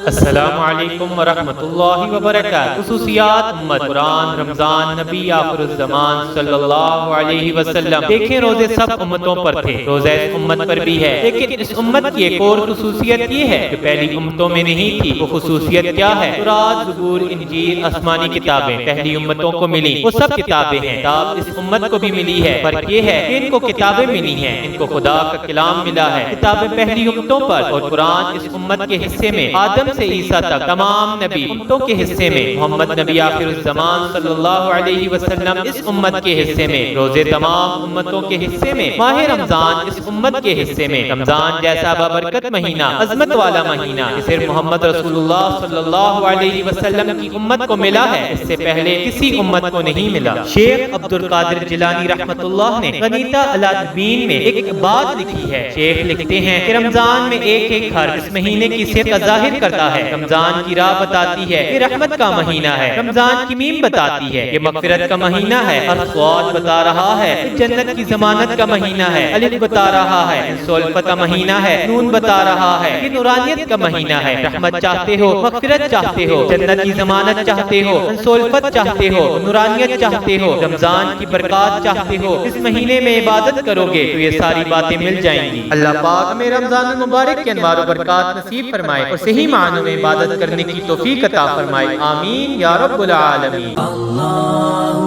السلام علیکم ورحمۃ اللہ وبرکاتہ۔ خصوصیات امت قرآن رمضان نبی آخر الزمان صلی اللہ علیہ وسلم۔ دیکھیں روزے سب امتوں پر تھے، روزہ اس امت پر بھی ہے، لیکن اس امت کی ایک اور خصوصیت یہ ہے کہ پہلی امتوں میں نہیں تھی۔ وہ خصوصیت کیا ہے؟ تورات، زبور، انجیل، آسمانی کتابیں پہلی امتوں کو ملی، وہ سب کتابیں ہیں۔ کتاب اس امت کو بھی ملی ہے، فرق یہ ہے کہ ان کو کتابیں ملی ہیں، ان کو خدا کا کلام ملا ہے۔ کتابیں پہلی امتوں پر اور قرآن اس امت کے حصے میں آدم سے عیسیٰ تک تمام نبی امتوں کے حصے میں، محمد نبی آخر الزمان صلی اللہ علیہ وسلم اس امت کے حصے میں، روزے تمام امتوں کے حصے میں، ماہ رمضان اس امت کے حصے میں۔ رمضان جیسا بابرکت مہینہ، عظمت والا مہینہ کہ صرف محمد رسول اللہ صلی اللہ علیہ وسلم کی امت کو ملا ہے، اس سے پہلے کسی امت کو نہیں ملا۔ شیخ عبد القادر جیلانی رحمۃ اللہ نے غنیۃ العالمین میں ایک بات لکھی ہے۔ شیخ لکھتے ہیں کہ رمضان میں ایک ایک حرف اس مہینے کی صفت ظاہر کرتا ہے۔ رمضان کی راہ بتاتی ہے، یہ رحمت کا مہینہ ہے۔ رمضان کی میم بتاتی ہے، یہ مغفرت کا مہینہ ہے۔ الصاد بتا رہا ہے، یہ جنت کی ضمانت کا مہینہ ہے۔ الف بتا رہا ہے، یہ سلفت کا مہینہ ہے۔ نون بتا رہا ہے، یہ نورانیت کا مہینہ ہے۔ رحمت چاہتے ہو، مغفرت چاہتے ہو، جنت کی ضمانت چاہتے ہو، سلفت چاہتے ہو، نورانیت چاہتے ہو، رمضان کی برکات چاہتے ہو، اس مہینے میں عبادت کرو گے تو یہ ساری باتیں مل جائیں گی۔ اللہ پاک ہمیں رمضان المبارک کے انوار و برکات نصیب فرمائے اور صحیح معنوں میں عبادت کرنے کی توفیق عطا فرمائے، آمین یا رب العالمین۔ اللہ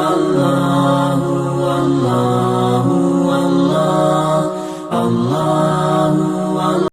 اللہ اللہ